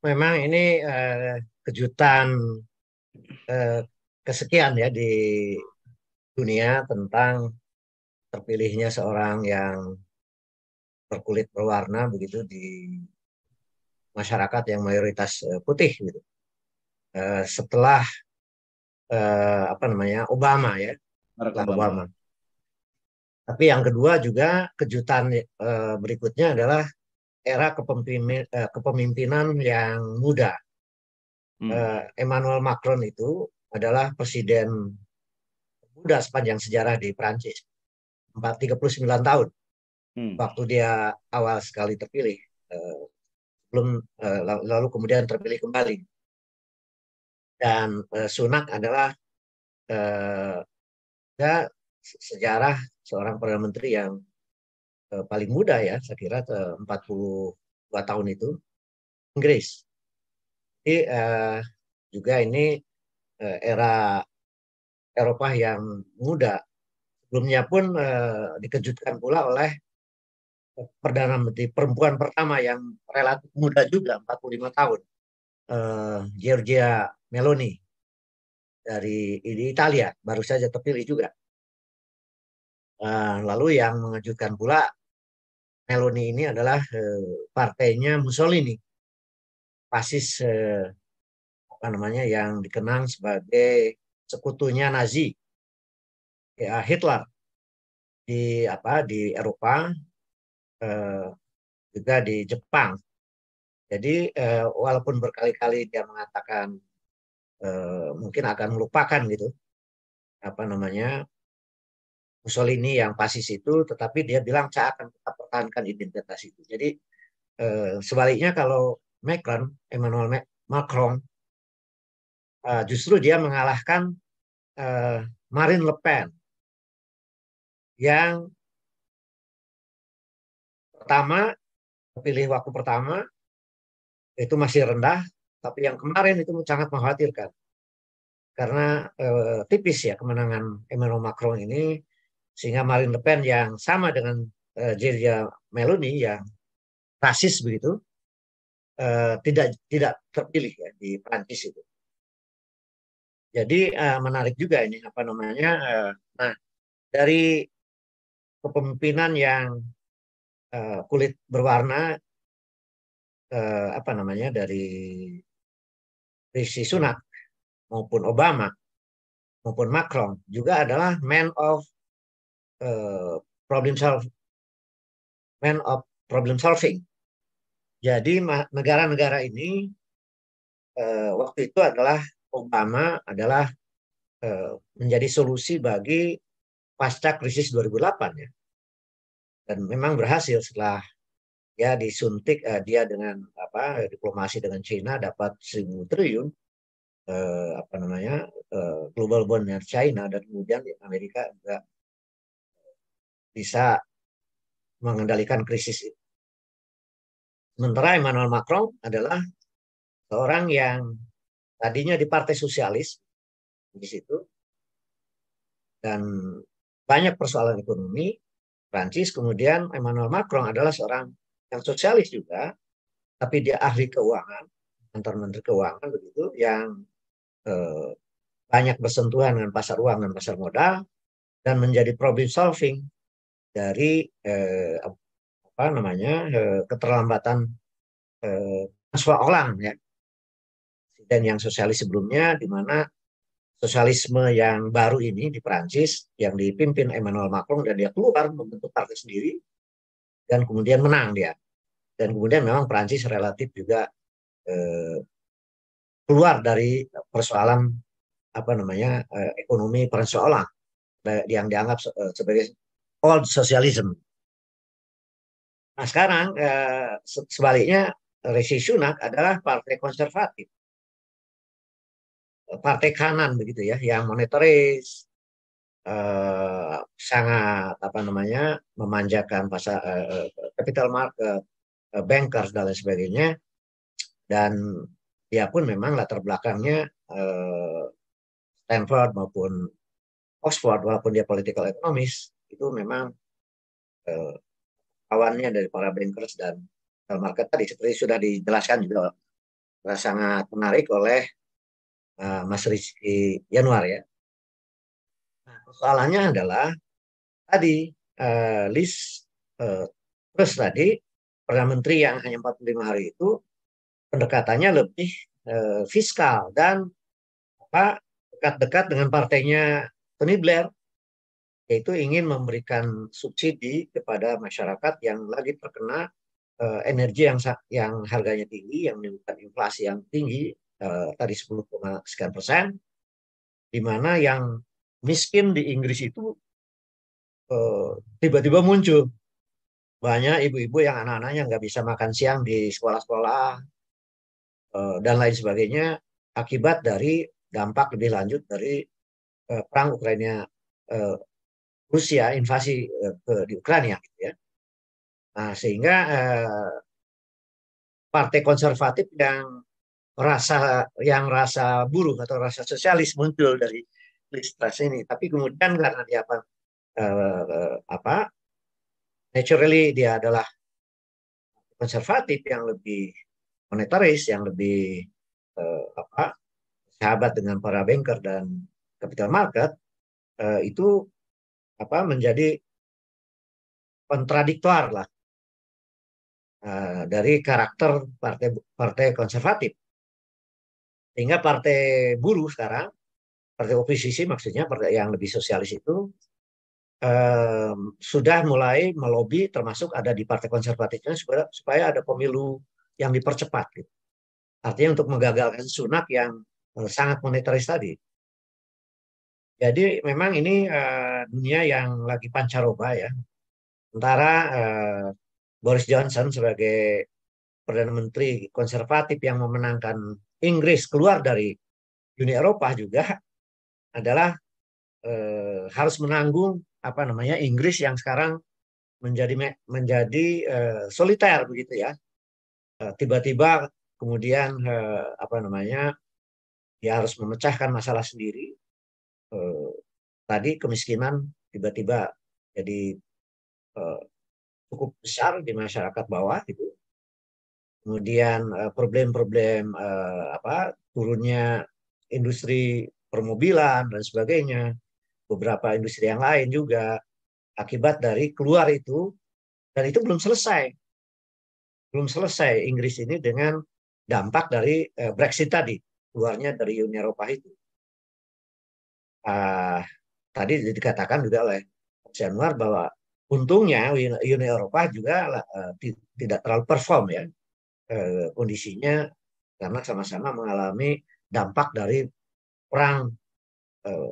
memang ini kejutan eh, kesekian ya di dunia tentang terpilihnya seorang yang berkulit berwarna begitu di masyarakat yang mayoritas putih gitu. Setelah apa namanya Obama ya, Barack setelah Obama. Obama. Tapi yang kedua juga kejutan berikutnya adalah era kepemimpinan yang muda. Hmm. Emmanuel Macron itu adalah presiden muda sepanjang sejarah di Prancis. 39 tahun Hmm. waktu dia awal sekali terpilih. Eh, Belum lalu kemudian terpilih kembali. Dan Sunak adalah eh, ya, sejarah seorang perdana menteri yang paling muda ya, saya kira 42 tahun itu Inggris. Jadi juga ini era Eropa yang muda. Sebelumnya pun dikejutkan pula oleh perdana menteri perempuan pertama yang relatif muda juga, 45 tahun, Giorgia Meloni di Italia, baru saja terpilih juga. Lalu yang mengejutkan pula Meloni ini adalah partainya Mussolini, fasis apa namanya yang dikenang sebagai sekutunya Nazi, ya Hitler di Eropa, eh, juga di Jepang. Jadi walaupun berkali-kali dia mengatakan mungkin akan melupakan gitu apa namanya Mussolini yang fasis itu, tetapi dia bilang saya akan tetap pertahankan identitas itu. Jadi sebaliknya kalau Macron, Emmanuel Macron, justru dia mengalahkan eh, Marine Le Pen yang pertama terpilih waktu pertama itu masih rendah, tapi yang kemarin itu sangat mengkhawatirkan karena tipis ya kemenangan Emmanuel Macron ini sehingga Marine Le Pen yang sama dengan Giorgia Meloni yang rasis begitu tidak tidak terpilih ya di Prancis itu. Jadi menarik juga ini apa namanya. Nah, dari kepemimpinan yang kulit berwarna apa namanya dari Rishi Sunak maupun Obama maupun Macron juga adalah uh, problem solve, man of problem solving. Jadi negara-negara ini waktu itu adalah Obama adalah menjadi solusi bagi pasca krisis 2008 ya. Dan memang berhasil setelah ya disuntik dia dengan apa diplomasi dengan China dapat 1.000 triliun apa namanya global bondnya China dan kemudian Amerika juga bisa mengendalikan krisis itu. Sementara Emmanuel Macron adalah seorang yang tadinya di Partai Sosialis di situ dan banyak persoalan ekonomi Prancis, kemudian Emmanuel Macron adalah seorang yang sosialis juga, tapi dia ahli keuangan, mantan menteri keuangan begitu, yang eh, banyak bersentuhan dengan pasar uang dan pasar modal dan menjadi problem solving dari apa namanya keterlambatan transfer orang ya dan yang sosialis sebelumnya di mana sosialisme yang baru ini di Prancis yang dipimpin Emmanuel Macron dan dia keluar membentuk partai sendiri dan kemudian menang dia dan kemudian memang Prancis relatif juga eh, keluar dari persoalan apa namanya ekonomi persoalan yang dianggap sebagai old socialism. Nah sekarang sebaliknya Rishi Sunak adalah partai konservatif, partai kanan begitu ya, yang monetaris, sangat apa namanya memanjakan pasar capital market, bankers dan lain sebagainya, dan dia pun memang latar belakangnya Stanford maupun Oxford, walaupun dia political economist, itu memang eh, kawannya dari para bankers dan capital market tadi seperti sudah dijelaskan juga sangat menarik oleh Mas Rizky Yanuar ya. Nah, persoalannya adalah tadi list terus tadi Perdana Menteri yang hanya 45 hari itu pendekatannya lebih fiskal dan dekat-dekat dengan partainya Tony Blair, yaitu ingin memberikan subsidi kepada masyarakat yang lagi terkena energi yang harganya tinggi, yang menimbulkan inflasi yang tinggi, tadi 10, sekian persen, di mana yang miskin di Inggris itu tiba-tiba muncul. Banyak ibu-ibu yang anak-anaknya nggak bisa makan siang di sekolah-sekolah dan lain sebagainya akibat dari dampak lebih lanjut dari perang Ukraina Rusia invasi di Ukraina gitu ya. Nah, sehingga partai konservatif yang rasa buruh atau rasa sosialis muncul dari list Truss ini. Tapi kemudian karena dia naturally dia adalah konservatif yang lebih monetaris, yang lebih sahabat dengan para banker dan capital market, itu menjadi kontradiktor lah dari karakter partai konservatif. Sehingga partai buruh sekarang, partai oposisi maksudnya, partai yang lebih sosialis itu sudah mulai melobi, termasuk ada di partai konservatifnya, supaya ada pemilu yang dipercepat gitu. Artinya untuk menggagalkan Sunak yang sangat monetaris tadi. Jadi memang ini dunia yang lagi pancaroba ya. Sementara Boris Johnson sebagai Perdana Menteri konservatif yang memenangkan Inggris keluar dari Uni Eropa juga adalah harus menanggung Inggris yang sekarang menjadi soliter begitu ya. Tiba-tiba kemudian dia harus memecahkan masalah sendiri. Tadi kemiskinan tiba-tiba jadi cukup besar di masyarakat bawah gitu. Kemudian problem-problem turunnya industri permobilan dan sebagainya, beberapa industri yang lain juga akibat dari keluar itu, dan itu belum selesai Inggris ini dengan dampak dari Brexit tadi, keluarnya dari Uni Eropa itu. Tadi dikatakan juga oleh Januar bahwa untungnya Uni Eropa juga tidak terlalu perform ya kondisinya, karena sama-sama mengalami dampak dari perang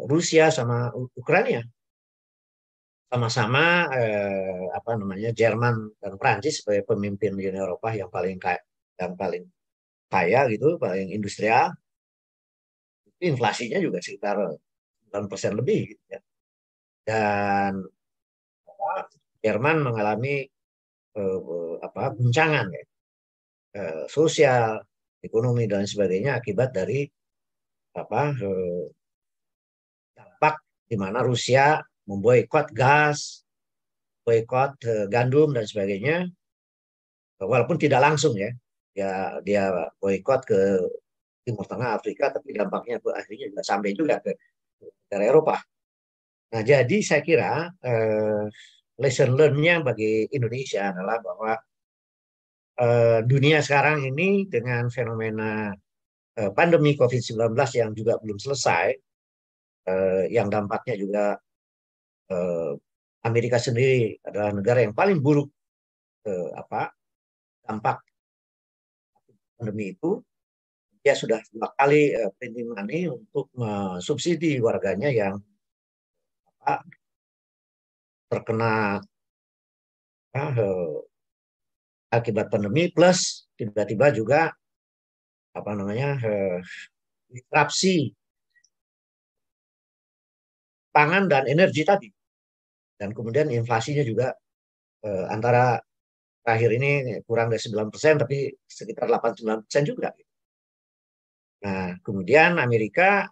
Rusia sama Ukraina. Sama-sama Jerman dan Prancis sebagai pemimpin Uni Eropa yang paling kaya gitu, paling industrial. Inflasinya juga sekitar 9% lebih gitu ya. Dan Jerman mengalami guncangan ya, sosial, ekonomi dan sebagainya akibat dari dampak di mana Rusia memboikot gas, boikot gandum dan sebagainya, walaupun tidak langsung ya, dia boikot ke Timur Tengah, Afrika, tapi dampaknya akhirnya juga sampai juga ke negara Eropa. Nah, jadi saya kira lesson learn-nya bagi Indonesia adalah bahwa dunia sekarang ini dengan fenomena pandemi COVID-19 yang juga belum selesai, yang dampaknya juga Amerika sendiri adalah negara yang paling buruk dampak pandemi itu. Dia sudah 2 kali printing money untuk mensubsidi warganya yang terkena akibat pandemi, plus tiba-tiba juga disrupsi pangan dan energi tadi, dan kemudian inflasinya juga antara terakhir ini kurang dari 9%, tapi sekitar 8-9% juga. Nah, kemudian Amerika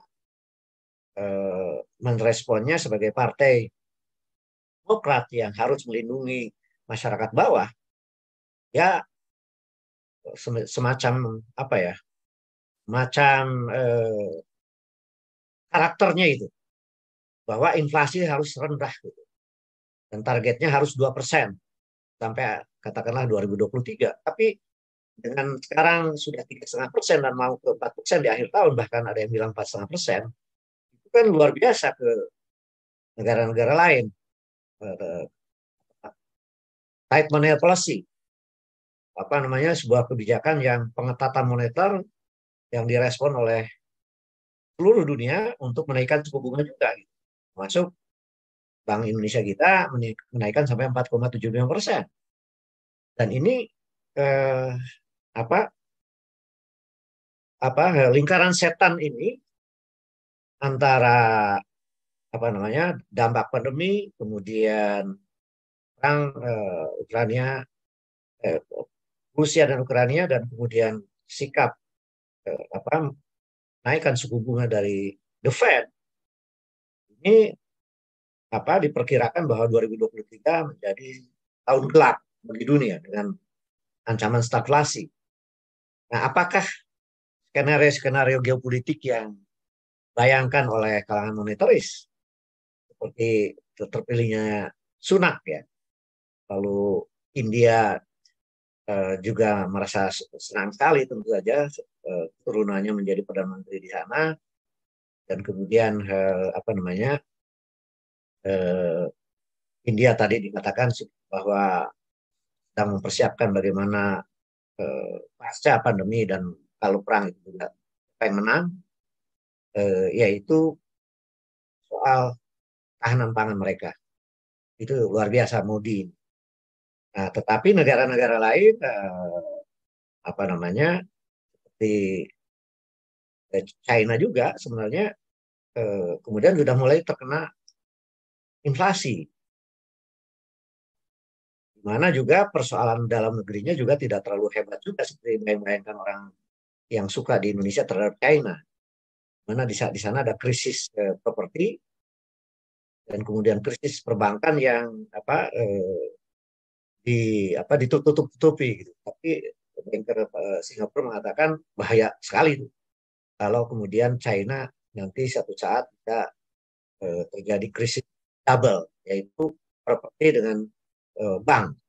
meresponnya sebagai partai Demokrat yang harus melindungi masyarakat bawah, ya semacam macam karakternya itu, bahwa inflasi harus rendah gitu. Dan targetnya harus 2% sampai katakanlah 2023. Tapi dengan sekarang sudah 3,5% dan mau ke 4% di akhir tahun, bahkan ada yang bilang 4,5%, itu kan luar biasa ke negara-negara lain. Tight monetary policy, apa namanya, sebuah kebijakan yang pengetatan moneter yang direspon oleh seluruh dunia untuk menaikkan suku bunga juga, gitu. Masuk Bank Indonesia kita menaikkan sampai 4,75%. Dan ini eh, apa lingkaran setan ini antara apa namanya dampak pandemi, kemudian perang Ukraina, Rusia dan Ukraina, dan kemudian sikap naikkan suku bunga dari The Fed ini diperkirakan bahwa 2023 menjadi tahun gelap bagi dunia dengan ancaman stagflasi. Nah, apakah skenario-skenario geopolitik yang bayangkan oleh kalangan monetaris seperti terpilihnya Sunak ya, lalu India juga merasa senang sekali tentu saja turunannya menjadi Perdana Menteri di sana, dan kemudian India tadi dikatakan bahwa sedang mempersiapkan bagaimana pasca pandemi dan kalau perang itu juga yang menang, yaitu soal tahanan pangan mereka. Itu luar biasa Modi. Nah, tetapi negara-negara lain seperti China juga sebenarnya kemudian sudah mulai terkena inflasi. Di mana juga persoalan dalam negerinya juga tidak terlalu hebat juga seperti bayangkan orang yang suka di Indonesia terhadap China. Mana di sana ada krisis properti dan kemudian krisis perbankan yang ditutup-tutupi gitu. Tapi banker Singapura mengatakan bahaya sekali itu kalau kemudian China nanti satu saat bisa terjadi krisis double, yaitu properti dengan bank.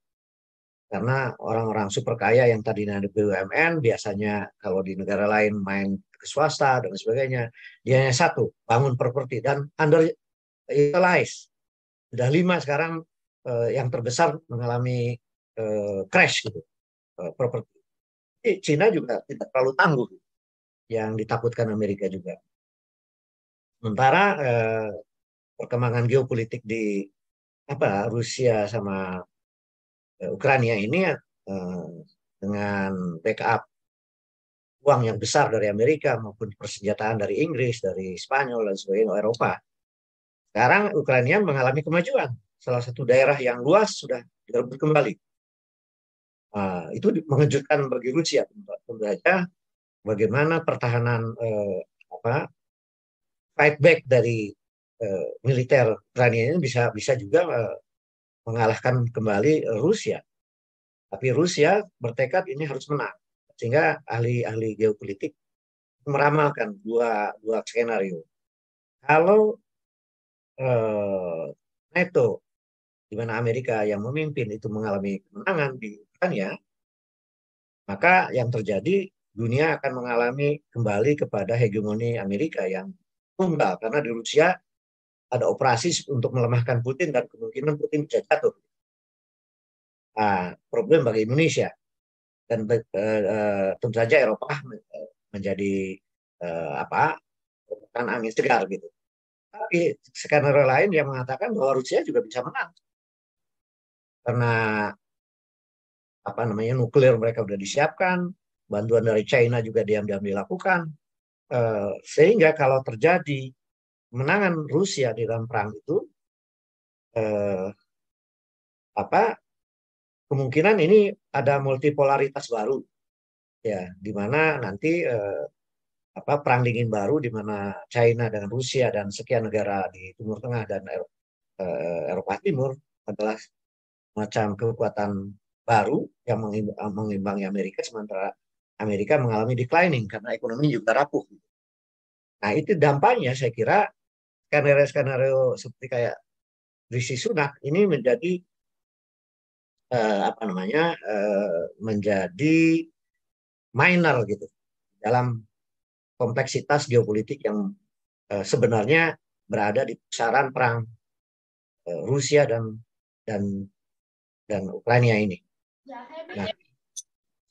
Karena orang-orang super kaya yang tadinya ada BUMN, biasanya kalau di negara lain main ke swasta dan sebagainya, dia hanya satu, bangun properti dan underutilized. Sudah 5 sekarang yang terbesar mengalami crash gitu, properti. Cina juga tidak terlalu tangguh, yang ditakutkan Amerika juga. Sementara perkembangan geopolitik di Rusia sama Ukraina ini dengan backup uang yang besar dari Amerika maupun persenjataan dari Inggris, dari Spanyol dan sebagainya, Eropa. Sekarang Ukraina mengalami kemajuan. Salah satu daerah yang luas sudah direbut kembali. Itu mengejutkan bagi Rusia tentu saja. Bagaimana pertahanan fight back dari militer Ukraina ini bisa juga mengalahkan kembali Rusia. Tapi Rusia bertekad ini harus menang. Sehingga ahli-ahli geopolitik meramalkan dua skenario. Kalau NATO, di mana Amerika yang memimpin, itu mengalami kemenangan di Ukraina, maka yang terjadi dunia akan mengalami kembali kepada hegemoni Amerika yang tunggal. Karena di Rusia ada operasi untuk melemahkan Putin dan kemungkinan Putin bisa jatuh. Problem bagi Indonesia. Dan tentu saja Eropa menjadi angin segar gitu. Tapi skenario lain yang mengatakan bahwa Rusia juga bisa menang karena nuklir mereka sudah disiapkan, bantuan dari China juga diam-diam dilakukan, sehingga kalau terjadi kemenangan Rusia di dalam perang itu, kemungkinan ini ada multipolaritas baru, ya, di mana nanti perang dingin baru di mana China dengan Rusia dan sekian negara di Timur Tengah dan Eropa Timur adalah macam kekuatan baru yang mengimbangi Amerika, sementara Amerika mengalami declining karena ekonomi juga rapuh. Nah, itu dampaknya saya kira skenario-skenario seperti kayak Rishi Sunak ini menjadi menjadi minor gitu dalam kompleksitas geopolitik yang sebenarnya berada di pusaran perang Rusia dan Ukraina ini. Nah,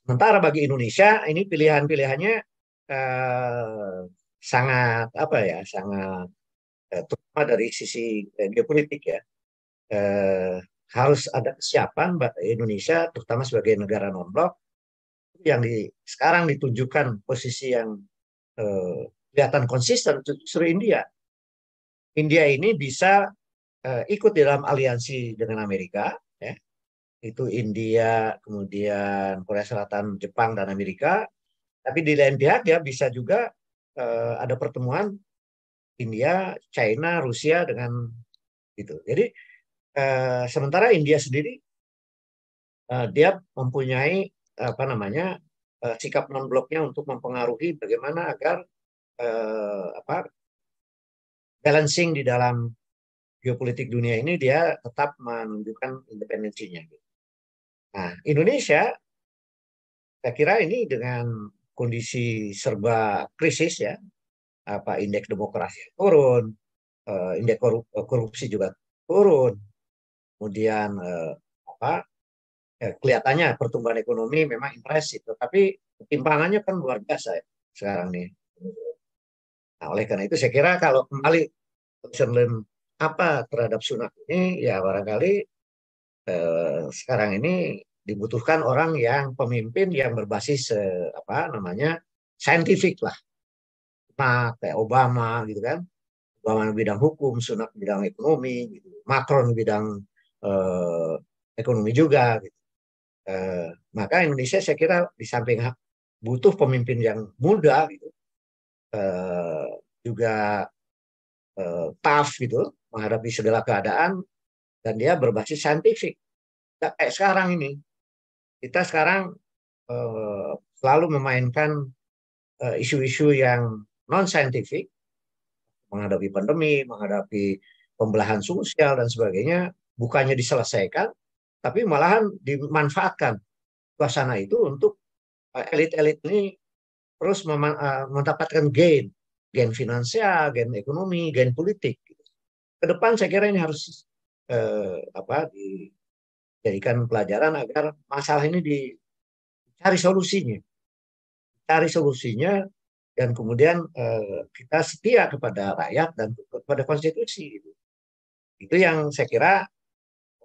sementara bagi Indonesia ini pilihan-pilihannya sangat sangat terutama dari sisi geopolitik ya. Harus ada kesiapan Indonesia terutama sebagai negara non-blok yang sekarang ditunjukkan posisi yang kelihatan konsisten justru India. India ini bisa ikut di dalam aliansi dengan Amerika, ya. Itu India, kemudian Korea Selatan, Jepang, dan Amerika. Tapi di lain pihak ya bisa juga ada pertemuan India, China, Rusia dengan itu. Jadi sementara India sendiri dia mempunyai sikap non bloknya untuk mempengaruhi bagaimana agar balancing di dalam geopolitik dunia ini dia tetap menunjukkan independensinya. Nah, Indonesia saya kira ini dengan kondisi serba krisis ya, indeks demokrasi turun, indeks korupsi juga turun, kemudian kelihatannya pertumbuhan ekonomi memang impresif, tapi ketimpangannya kan luar biasa ya, sekarang nih. Nah, oleh karena itu saya kira kalau kembali concern apa terhadap Sunak ini, ya barangkali sekarang ini dibutuhkan orang yang pemimpin yang berbasis saintifik lah. Nah, kayak Obama gitu kan. Obama di bidang hukum, Sunak di bidang ekonomi, gitu. Macron di bidang ekonomi juga gitu. Maka Indonesia saya kira di samping butuh pemimpin yang muda gitu. Juga tough gitu menghadapi segala keadaan dan dia berbasis saintifik. Kayak sekarang ini kita sekarang selalu memainkan isu-isu yang non saintifik menghadapi pandemi, menghadapi pembelahan sosial dan sebagainya, bukannya diselesaikan tapi malahan dimanfaatkan suasana itu untuk elit-elit ini terus mendapatkan gain finansial, gain ekonomi, gain politik. Ke depan saya kira ini harus dijadikan pelajaran agar masalah ini dicari solusinya, dan kemudian kita setia kepada rakyat dan kepada konstitusi. Itu yang saya kira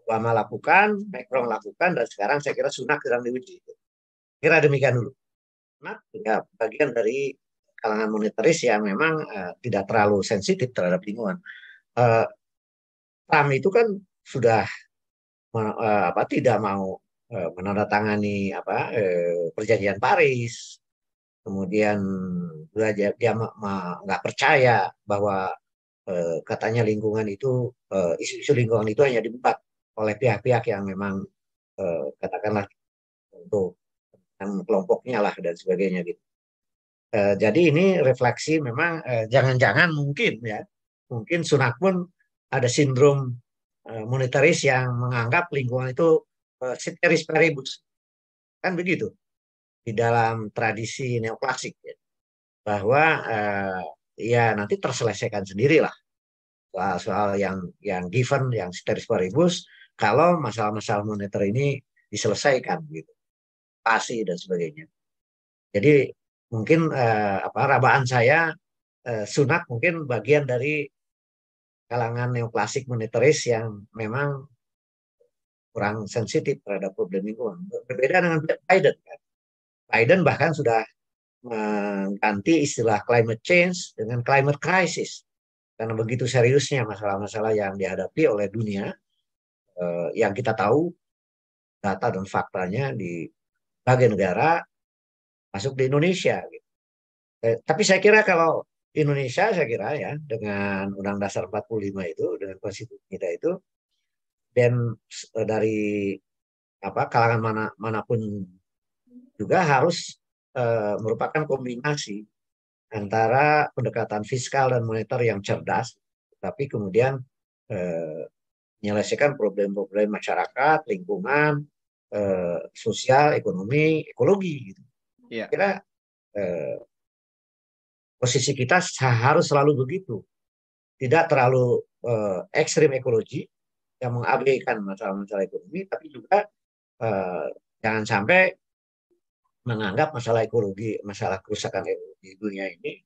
Obama lakukan, Macron lakukan, dan sekarang saya kira Sunak sedang diuji. Kira demikian dulu. Nah, ya, bagian dari kalangan monetaris yang memang tidak terlalu sensitif terhadap lingkungan. Trump itu kan sudah tidak mau menandatangani perjanjian Paris, kemudian dia nggak percaya bahwa katanya lingkungan itu isu-isu lingkungan itu hanya dibuat oleh pihak-pihak yang memang katakanlah untuk kelompoknya lah dan sebagainya gitu. Jadi ini refleksi memang jangan-jangan mungkin Sunak pun ada sindrom monetaris yang menganggap lingkungan itu ceteris paribus, kan begitu di dalam tradisi neoklasik ya. Bahwa ya nanti terselesaikan sendirilah soal yang given, yang ceteris paribus kalau masalah-masalah moneter ini diselesaikan gitu, pasti dan sebagainya. Jadi mungkin rabaan saya Sunak mungkin bagian dari kalangan neoklasik monetaris yang memang kurang sensitif terhadap problem lingkungan. Berbeda dengan Biden. Biden bahkan sudah mengganti istilah climate change dengan climate crisis. Karena begitu seriusnya masalah-masalah yang dihadapi oleh dunia, yang kita tahu data dan faktanya di berbagai negara, masuk di Indonesia. Gitu. Tapi saya kira kalau Indonesia, saya kira ya, dengan Undang Dasar 45 itu, dengan konstitusi kita itu, dan dari kalangan manapun juga harus merupakan kombinasi antara pendekatan fiskal dan moneter yang cerdas, tapi kemudian menyelesaikan problem-problem masyarakat, lingkungan, sosial, ekonomi, ekologi. Gitu. Yeah. Kira posisi kita harus selalu begitu, tidak terlalu ekstrim ekologi yang mengabaikan masalah-masalah ekonomi, tapi juga jangan sampai menganggap masalah ekologi, masalah kerusakan ekologi dunia ini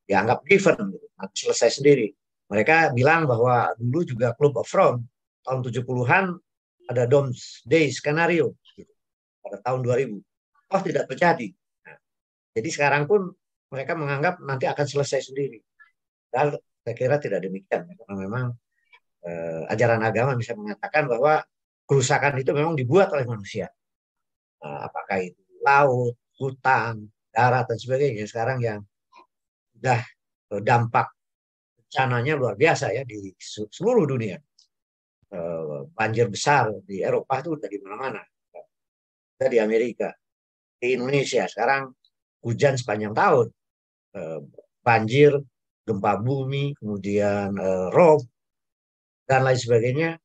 dianggap given, gitu, selesai sendiri. Mereka bilang bahwa dulu juga Club of Rome tahun 70-an ada Doomsday Scenario gitu, pada tahun 2000. Tidak terjadi. Nah, jadi sekarang pun mereka menganggap nanti akan selesai sendiri. Dan saya kira tidak demikian, karena memang ajaran agama bisa mengatakan bahwa kerusakan itu memang dibuat oleh manusia. Apakah itu laut, hutan, darat, dan sebagainya. Sekarang yang sudah dampak bencananya luar biasa ya di seluruh dunia. Banjir besar di Eropa itu sudah di mana-mana. Sudah di Amerika, di Indonesia. Sekarang hujan sepanjang tahun. Banjir, gempa bumi, kemudian rob, dan lain sebagainya.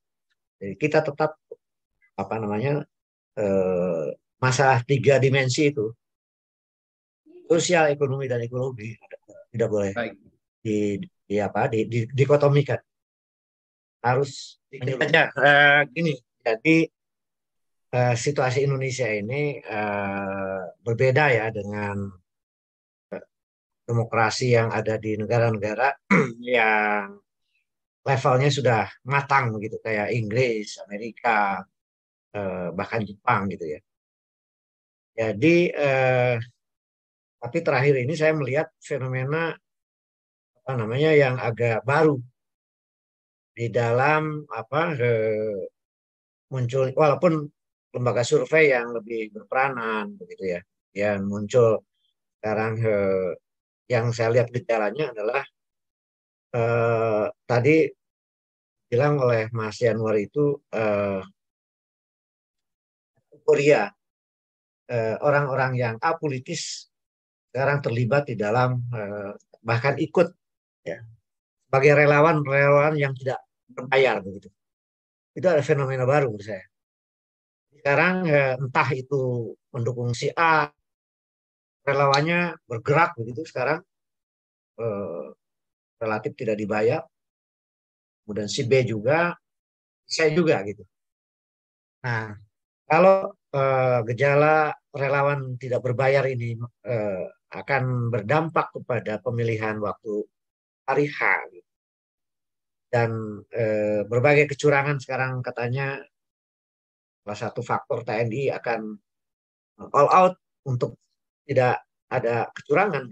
Jadi kita tetap masalah 3 dimensi itu, sosial, ekonomi, dan ekologi, tidak boleh dikotomikan. Harus aja gini. Jadi situasi Indonesia ini berbeda ya dengan demokrasi yang ada di negara-negara yang levelnya sudah matang gitu, kayak Inggris, Amerika, bahkan Jepang gitu ya. Jadi tapi terakhir ini saya melihat fenomena yang agak baru di dalam muncul, walaupun lembaga survei yang lebih berperanan begitu ya, yang muncul sekarang yang saya lihat gejalanya adalah tadi bilang oleh Mas Yanuar itu Korea, orang-orang yang apolitis sekarang terlibat di dalam bahkan ikut ya sebagai relawan yang tidak berbayar begitu. Itu ada fenomena baru menurut saya. Sekarang entah itu mendukung si A, relawannya bergerak begitu sekarang relatif tidak dibayar, kemudian si B juga, saya juga gitu. Nah, kalau gejala relawan tidak berbayar ini akan berdampak kepada pemilihan waktu hari H, gitu. Dan berbagai kecurangan sekarang katanya salah satu faktor TNI akan all out untuk tidak ada kecurangan.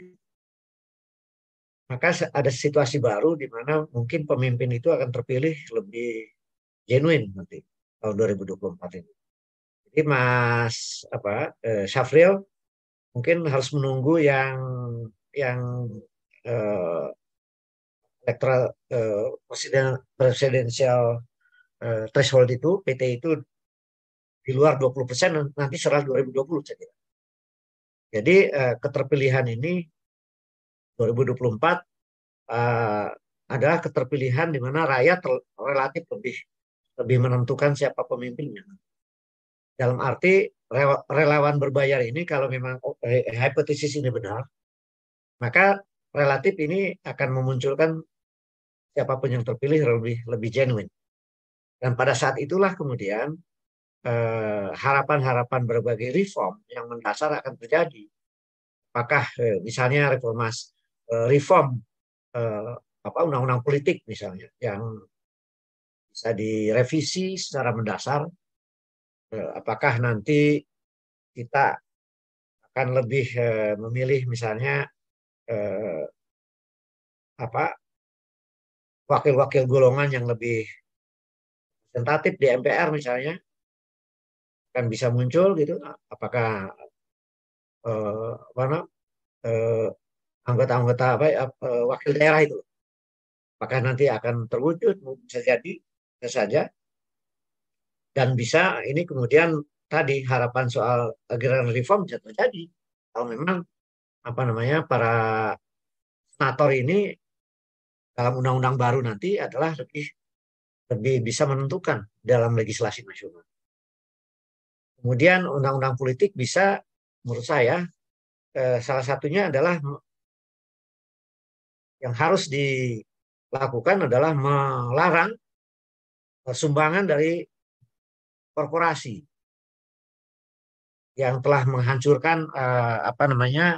Maka ada situasi baru di mana mungkin pemimpin itu akan terpilih lebih genuine nanti tahun 2024 ini. Jadi Mas Syafril mungkin harus menunggu yang electoral presidential threshold itu, PT itu di luar 20%, nanti serah 2020 saya kira. Jadi keterpilihan ini 2024 adalah keterpilihan di mana rakyat relatif lebih menentukan siapa pemimpinnya. Dalam arti relawan berbayar ini kalau memang hipotesis ini benar, maka relatif ini akan memunculkan siapapun yang terpilih lebih genuine. Dan pada saat itulah kemudian harapan-harapan berbagai reform yang mendasar akan terjadi. Apakah misalnya reform undang-undang politik misalnya yang bisa direvisi secara mendasar, apakah nanti kita akan lebih memilih misalnya wakil-wakil golongan yang lebih representatif di MPR misalnya, kan bisa muncul gitu, apakah anggota-anggota wakil daerah itu, apakah nanti akan terwujud, bisa jadi, bisa saja, dan bisa ini kemudian tadi harapan soal agrarian reform bisa terjadi kalau memang para senator ini dalam undang-undang baru nanti adalah lebih bisa menentukan dalam legislasi nasional. Kemudian undang-undang politik bisa, menurut saya, salah satunya adalah yang harus dilakukan adalah melarang sumbangan dari korporasi yang telah menghancurkan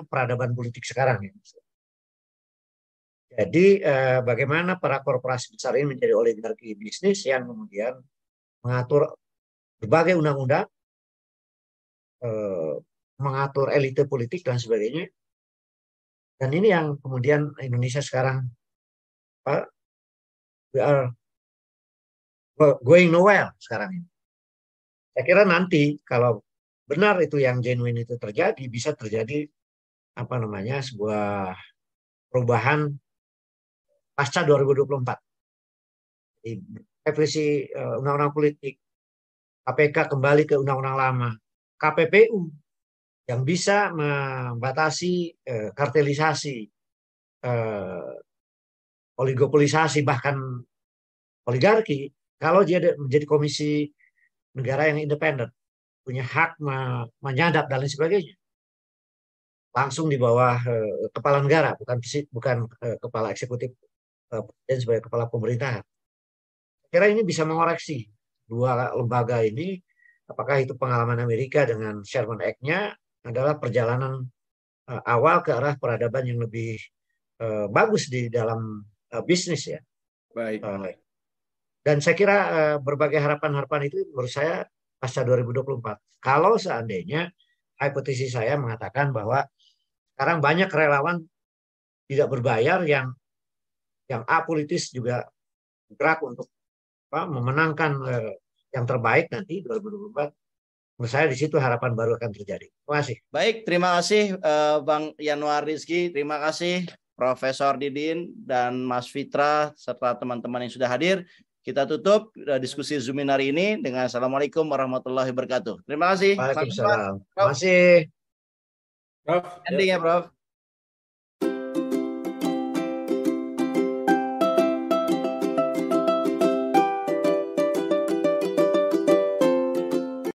peradaban politik sekarang. Jadi bagaimana para korporasi besar ini menjadi oligarki bisnis yang kemudian mengatur berbagai undang-undang, mengatur elite politik dan sebagainya. Dan ini yang kemudian Indonesia sekarang we are going nowhere sekarang ini. Saya kira nanti kalau benar itu yang genuine itu terjadi, bisa terjadi sebuah perubahan pasca 2024. Revisi undang-undang politik, KPK kembali ke undang-undang lama, KPPU yang bisa membatasi kartelisasi, oligopolisasi, bahkan oligarki, kalau dia menjadi komisi negara yang independen, punya hak menyadap dan lain sebagainya, langsung di bawah kepala negara, bukan kepala eksekutif dan sebagai kepala pemerintahan. Kira ini bisa mengoreksi dua lembaga ini, apakah itu pengalaman Amerika dengan Sherman Act-nya adalah perjalanan awal ke arah peradaban yang lebih bagus di dalam bisnis ya. Baik. Dan saya kira berbagai harapan-harapan itu menurut saya pasca 2024. Kalau seandainya hipotesis saya mengatakan bahwa sekarang banyak relawan tidak berbayar yang apolitis juga gerak untuk memenangkan yang terbaik nanti 2024. Menurut saya di situ harapan baru akan terjadi. Terima kasih. Baik, terima kasih Bang Yanuar Rizky, terima kasih Profesor Didin dan Mas Fitra serta teman-teman yang sudah hadir. Kita tutup diskusi Zoom hari ini dengan Assalamualaikum warahmatullahi wabarakatuh. Terima kasih. Waalaikumsalam. Terima kasih. Prof. Ending ya, Prof.